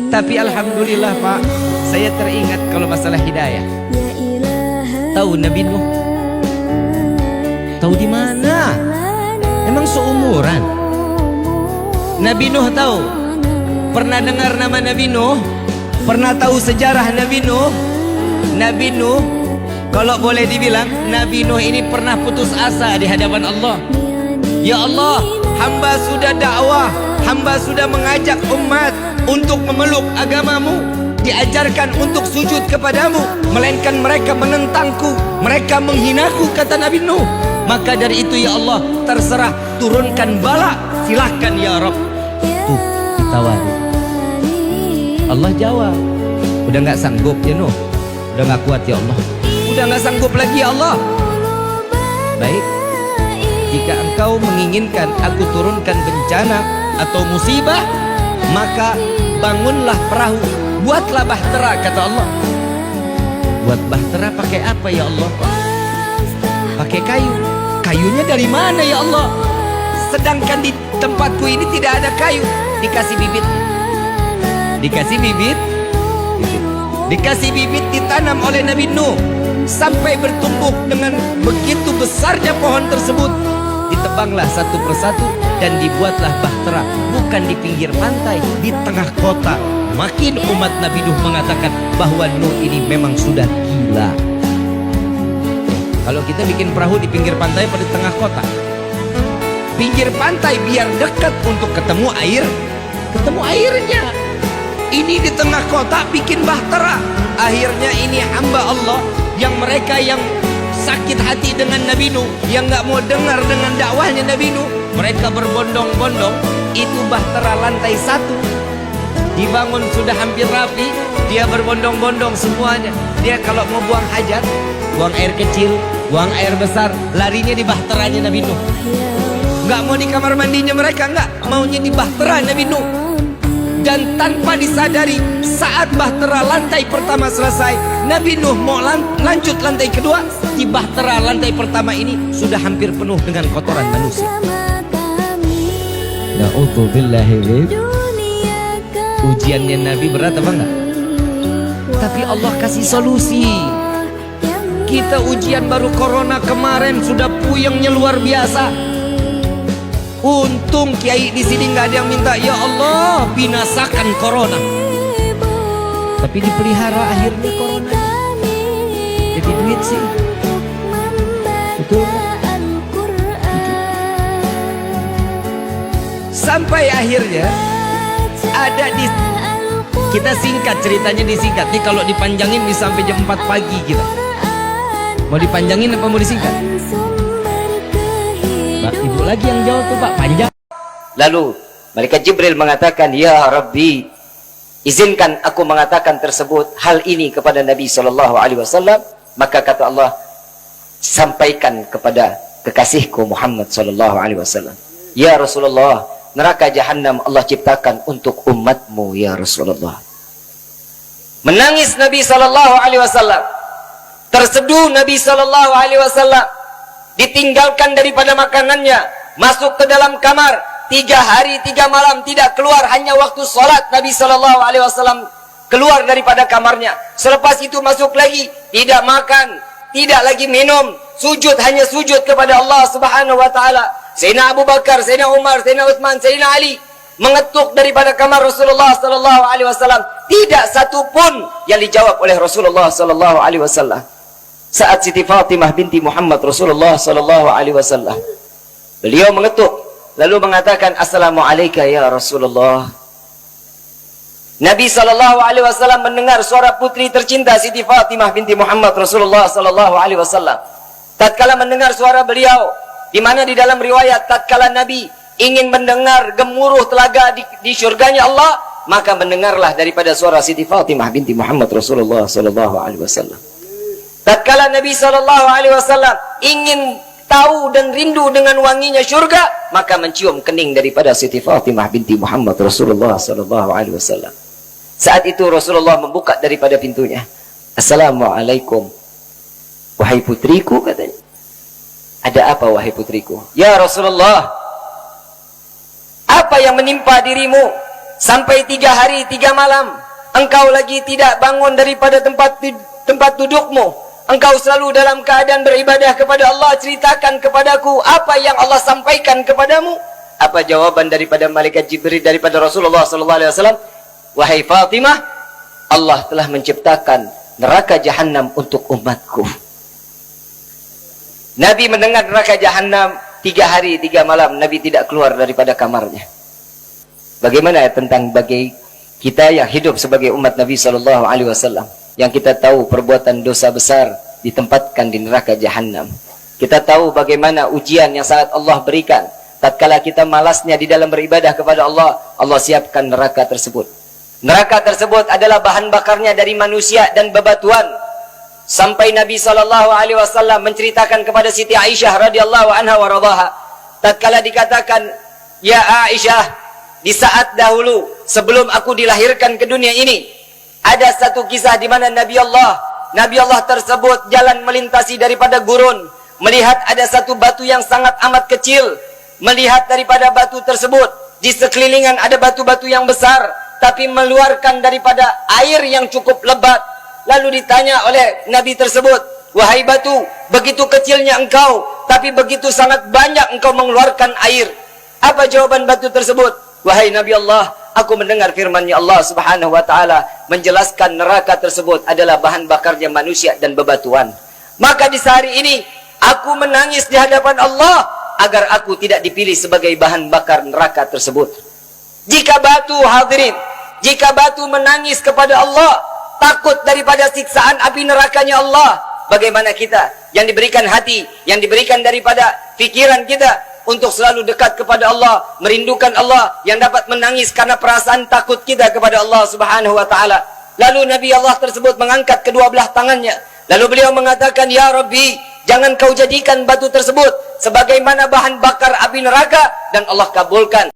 Tapi alhamdulillah Pak, saya teringat kalau masalah hidayah. Tahu Nabi Nuh? Tahu di mana? Emang seumuran? Nabi Nuh tahu? Pernah dengar nama Nabi Nuh? Pernah tahu sejarah Nabi Nuh? Nabi Nuh, kalau boleh dibilang, Nabi Nuh ini pernah putus asa di hadapan Allah. Ya Allah, hamba sudah dakwah, hamba sudah mengajak umat untuk memeluk agamamu, diajarkan untuk sujud kepadamu, melainkan mereka menentangku, mereka menghinaku, kata Nabi Nuh. Maka dari itu ya Allah, terserah, turunkan bala, silahkan ya Rabb. Tuh, ditawari. Allah jawab, udah gak sanggup ya Nuh, udah gak kuat ya Allah, udah gak sanggup lagi ya Allah. Baik, jika engkau menginginkan aku turunkan bencana atau musibah, maka bangunlah perahu, buatlah bahtera, kata Allah. Buat bahtera pakai apa ya Allah? Pakai kayu. Kayunya dari mana ya Allah? Sedangkan di tempatku ini tidak ada kayu. Dikasih bibit, dikasih bibit, dikasih bibit, ditanam oleh Nabi Nuh sampai bertumbuh dengan begitu besarnya pohon tersebut. Ditebanglah satu persatu dan dibuatlah bahtera, bukan di pinggir pantai, di tengah kota. Makin umat Nabi Nuh mengatakan bahwa Nuh ini memang sudah gila. Kalau kita bikin perahu di pinggir pantai pada tengah kota, pinggir pantai biar dekat untuk ketemu air, ketemu airnya. Ini di tengah kota bikin bahtera. Akhirnya ini hamba Allah yang mereka yang sakit hati dengan Nabi Nuh, yang gak mau dengar dengan dakwahnya Nabi Nuh, mereka berbondong-bondong. Itu bahtera lantai 1 dibangun sudah hampir rapi, dia berbondong-bondong semuanya. Dia kalau mau buang hajat, buang air kecil, buang air besar, larinya di bahteranya Nabi Nuh. Gak mau di kamar mandinya mereka, enggak, maunya di bahtera Nabi Nuh. Dan tanpa disadari, saat bahtera lantai pertama selesai, Nabi Nuh mau lanjut lantai kedua, di bahtera lantai pertama ini sudah hampir penuh dengan kotoran manusia. Na'udzubillahi. Ujiannya Nabi berat apa enggak? Tapi Allah kasih solusi. Kita ujian baru corona kemarin sudah puyengnya luar biasa. Untung kiai di sini nggak ada yang minta ya Allah binasakan corona. Tapi dipelihara akhirnya corona. Jadi duit sih. Betul. Sampai akhirnya ada di, kita singkat ceritanya, disingkat nih, kalau dipanjangin bisa sampai jam 4 pagi kita. Mau dipanjangin apa mau disingkat? Pak, ibu lagi yang jawab tuh Pak, panjang. Lalu malaikat Jibril mengatakan, ya Rabbi, izinkan aku mengatakan tersebut hal ini kepada Nabi SAW. Maka kata Allah, sampaikan kepada kekasihku Muhammad SAW. Ya Rasulullah, neraka jahanam Allah ciptakan untuk umatmu ya Rasulullah. Menangis Nabi SAW, terseduh Nabi SAW, ditinggalkan daripada makanannya, masuk ke dalam kamar 3 hari 3 malam tidak keluar, hanya waktu sholat Nabi SAW keluar daripada kamarnya. Selepas itu masuk lagi, tidak makan, tidak lagi minum, sujud, hanya sujud kepada Allah Subhanahu wa taala. Sayyidina Abu Bakar, Sayyidina Umar, Sayyidina Utsman, Sayyidina Ali mengetuk daripada kamar Rasulullah SAW, tidak satu pun yang dijawab oleh Rasulullah SAW. Saat Siti Fatimah binti Muhammad Rasulullah SAW, beliau mengetuk lalu mengatakan, Assalamualaikum ya Rasulullah. Nabi SAW mendengar suara putri tercinta Siti Fatimah binti Muhammad Rasulullah SAW. Tatkala mendengar suara beliau, di mana di dalam riwayat tatkala Nabi ingin mendengar gemuruh telaga di surganya Allah, maka mendengarlah daripada suara Siti Fatimah binti Muhammad Rasulullah SAW. Tatkala Nabi SAW ingin tahu dan rindu dengan wanginya surga, maka mencium kening daripada Siti Fatimah binti Muhammad Rasulullah SAW. Saat itu Rasulullah membuka daripada pintunya. Assalamualaikum wahai putriku, katanya. Ada apa wahai putriku? Ya Rasulullah, apa yang menimpa dirimu sampai 3 hari 3 malam engkau lagi tidak bangun daripada tempat dudukmu, engkau selalu dalam keadaan beribadah kepada Allah, ceritakan kepadaku apa yang Allah sampaikan kepadamu. Apa jawaban daripada malaikat Jibril daripada Rasulullah sallallahu alaihi wasallam? Wahai Fatimah, Allah telah menciptakan neraka jahanam untuk umatku. Nabi mendengar neraka jahanam 3 hari 3 malam, Nabi tidak keluar daripada kamarnya. Bagaimana tentang bagi kita yang hidup sebagai umat Nabi sallallahu alaihi wasallam, yang kita tahu perbuatan dosa besar ditempatkan di neraka jahanam. Kita tahu bagaimana ujian yang sangat Allah berikan. Tatkala kita malasnya di dalam beribadah kepada Allah, Allah siapkan neraka tersebut. Neraka tersebut adalah bahan bakarnya dari manusia dan bebatuan. Sampai Nabi SAW menceritakan kepada Siti Aisyah radhiyallahu anha wa radhaha, tatkala dikatakan, "Ya Aisyah, di saat dahulu sebelum aku dilahirkan ke dunia ini, ada satu kisah di mana Nabi Allah tersebut jalan melintasi daripada gurun, melihat ada satu batu yang sangat amat kecil. Melihat daripada batu tersebut, di sekelilingan ada batu-batu yang besar, tapi mengeluarkan daripada air yang cukup lebat. Lalu ditanya oleh Nabi tersebut, wahai batu, begitu kecilnya engkau, tapi begitu sangat banyak engkau mengeluarkan air. Apa jawaban batu tersebut? Wahai Nabi Allah, aku mendengar firman-Nya Allah Subhanahu wa taala menjelaskan neraka tersebut adalah bahan bakarnya manusia dan bebatuan. Maka di sehari ini aku menangis di hadapan Allah agar aku tidak dipilih sebagai bahan bakar neraka tersebut. Jika batu, hadirin, jika batu menangis kepada Allah, takut daripada siksaan api nerakanya Allah, bagaimana kita yang diberikan hati, yang diberikan daripada fikiran kita untuk selalu dekat kepada Allah, merindukan Allah, yang dapat menangis karena perasaan takut kita kepada Allah Subhanahu wa taala. Lalu Nabi Allah tersebut mengangkat kedua belah tangannya, lalu beliau mengatakan, "Ya Rabbi, jangan kau jadikan batu tersebut sebagaimana bahan bakar api neraka," dan Allah kabulkan.